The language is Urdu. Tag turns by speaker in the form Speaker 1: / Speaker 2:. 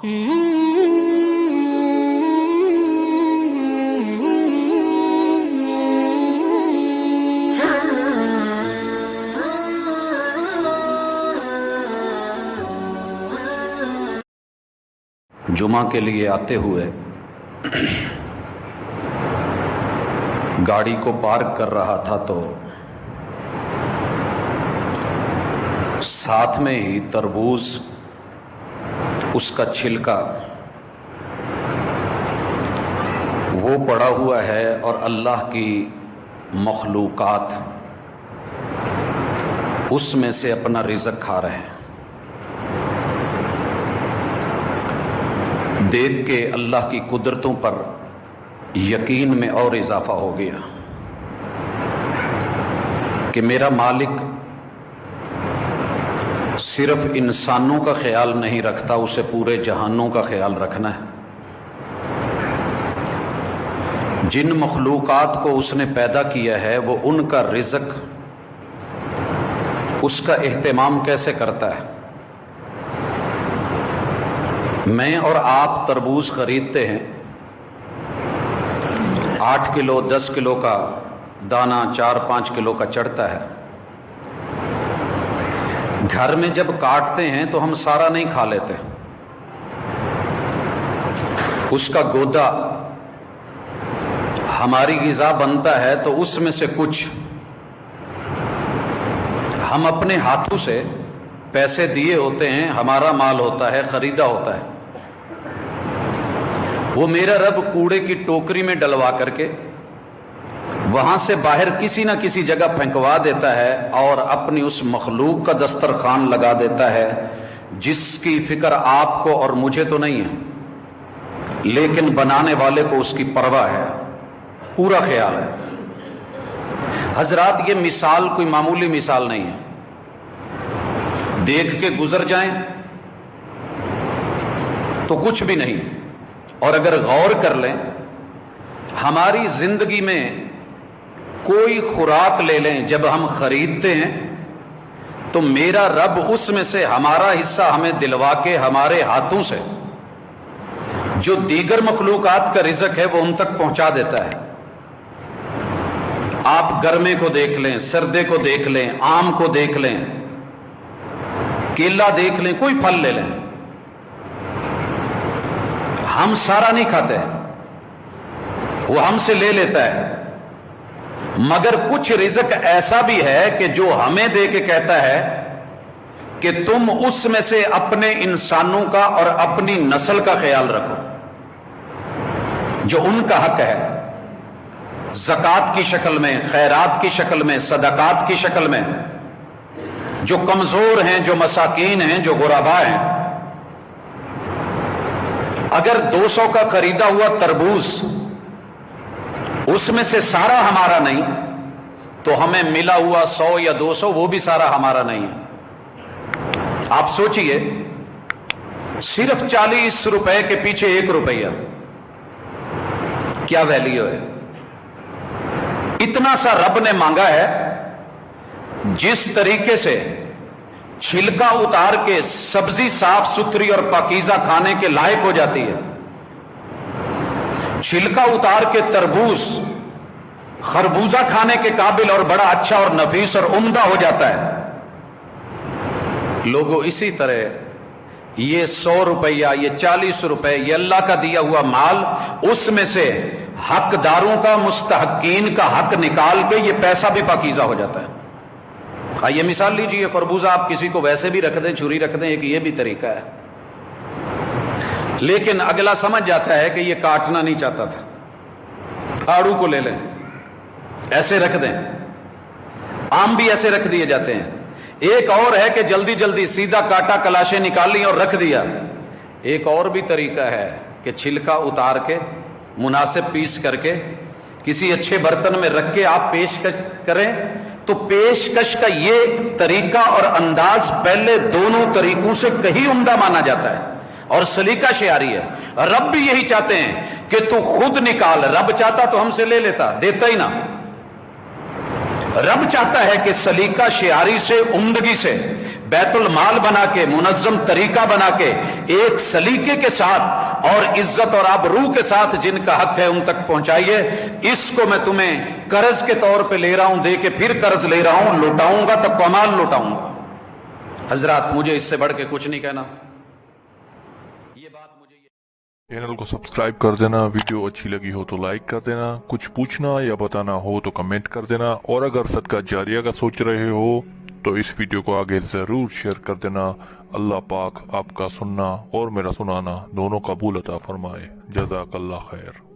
Speaker 1: جمعہ کے لیے آتے ہوئے گاڑی کو پارک کر رہا تھا تو ساتھ میں ہی تربوز، اس کا چھلکا وہ پڑا ہوا ہے اور اللہ کی مخلوقات اس میں سے اپنا رزق کھا رہے ہیں۔ دیکھ کے اللہ کی قدرتوں پر یقین میں اور اضافہ ہو گیا کہ میرا مالک صرف انسانوں کا خیال نہیں رکھتا، اسے پورے جہانوں کا خیال رکھنا ہے۔ جن مخلوقات کو اس نے پیدا کیا ہے وہ ان کا رزق، اس کا اہتمام کیسے کرتا ہے۔ میں اور آپ تربوز خریدتے ہیں، 8 کلو 10 کلو کا دانہ 4-5 کلو کا چڑھتا ہے۔ گھر میں جب کاٹتے ہیں تو ہم سارا نہیں کھا لیتے، اس کا گودا ہماری غذا بنتا ہے تو اس میں سے کچھ ہم اپنے ہاتھوں سے پیسے دیے ہوتے ہیں، ہمارا مال ہوتا ہے، خریدا ہوتا ہے، وہ میرا رب کوڑے کی ٹوکری میں ڈلوا کر کے وہاں سے باہر کسی نہ کسی جگہ پھینکوا دیتا ہے اور اپنی اس مخلوق کا دسترخوان لگا دیتا ہے جس کی فکر آپ کو اور مجھے تو نہیں ہے، لیکن بنانے والے کو اس کی پرواہ ہے، پورا خیال ہے۔ حضرات، یہ مثال کوئی معمولی مثال نہیں ہے، دیکھ کے گزر جائیں تو کچھ بھی نہیں، اور اگر غور کر لیں ہماری زندگی میں کوئی خوراک لے لیں، جب ہم خریدتے ہیں تو میرا رب اس میں سے ہمارا حصہ ہمیں دلوا کے ہمارے ہاتھوں سے جو دیگر مخلوقات کا رزق ہے وہ ان تک پہنچا دیتا ہے۔ آپ گرمے کو دیکھ لیں، سردے کو دیکھ لیں، آم کو دیکھ لیں، کیلا دیکھ لیں، کوئی پھل لے لیں، ہم سارا نہیں کھاتے، وہ ہم سے لے لیتا ہے، مگر کچھ رزق ایسا بھی ہے کہ جو ہمیں دے کے کہتا ہے کہ تم اس میں سے اپنے انسانوں کا اور اپنی نسل کا خیال رکھو، جو ان کا حق ہے، زکوٰۃ کی شکل میں، خیرات کی شکل میں، صدقات کی شکل میں، جو کمزور ہیں، جو مساکین ہیں، جو غربا ہیں۔ اگر 200 کا خریدا ہوا تربوز اس میں سے سارا ہمارا نہیں تو ہمیں ملا ہوا 100 یا 200 وہ بھی سارا ہمارا نہیں ہے۔ آپ سوچئے، صرف 40 روپے کے پیچھے 1 روپیہ کیا ویلیو ہے؟ اتنا سا رب نے مانگا ہے۔ جس طریقے سے چھلکا اتار کے سبزی صاف ستھری اور پاکیزہ کھانے کے لائق ہو جاتی ہے، چھلکا اتار کے تربوز خربوزہ کھانے کے قابل اور بڑا اچھا اور نفیس اور عمدہ ہو جاتا ہے، لوگوں اسی طرح یہ 100 روپیہ، یہ 40 روپے، یہ اللہ کا دیا ہوا مال، اس میں سے حقداروں کا، مستحقین کا حق نکال کے یہ پیسہ بھی پاکیزہ ہو جاتا ہے۔ آئیے مثال لیجئے، خربوزہ آپ کسی کو ویسے بھی رکھ دیں، چھری رکھ دیں، ایک یہ بھی طریقہ ہے، لیکن اگلا سمجھ جاتا ہے کہ یہ کاٹنا نہیں چاہتا تھا، آڑو کو لے لیں، ایسے رکھ دیں، آم بھی ایسے رکھ دیے جاتے ہیں۔ ایک اور ہے کہ جلدی جلدی سیدھا کاٹا، کلاشیں نکالی اور رکھ دیا۔ ایک اور بھی طریقہ ہے کہ چھلکا اتار کے مناسب پیس کر کے کسی اچھے برتن میں رکھ کے آپ پیشکش کریں، تو پیشکش کا یہ طریقہ اور انداز پہلے دونوں طریقوں سے کہیں عمدہ مانا جاتا ہے اور سلیقہ شعاری ہے۔ رب بھی یہی چاہتے ہیں کہ تو خود نکال، رب چاہتا تو ہم سے لے لیتا، دیتا ہی نہ۔ رب چاہتا ہے کہ سلیقہ شعاری سے، عمدگی سے، بیت المال بنا کے، منظم طریقہ بنا کے، ایک سلیقے کے ساتھ اور عزت اور آبرو کے ساتھ جن کا حق ہے ان تک پہنچائیے۔ اس کو میں تمہیں قرض کے طور پہ لے رہا ہوں، دے کے پھر قرض لے رہا ہوں، لوٹاؤں گا تو کمال لوٹاؤں گا۔ حضرات مجھے اس سے بڑھ کے کچھ نہیں کہنا، یہ بات مجھے
Speaker 2: چینل کو سبسکرائب کر دینا، ویڈیو اچھی لگی ہو تو لائک کر دینا، کچھ پوچھنا یا بتانا ہو تو کمنٹ کر دینا، اور اگر صدقہ جاریہ کا سوچ رہے ہو تو اس ویڈیو کو آگے ضرور شیئر کر دینا۔ اللہ پاک آپ کا سننا اور میرا سنانا دونوں قبول عطا فرمائے۔ جزاک اللہ خیر۔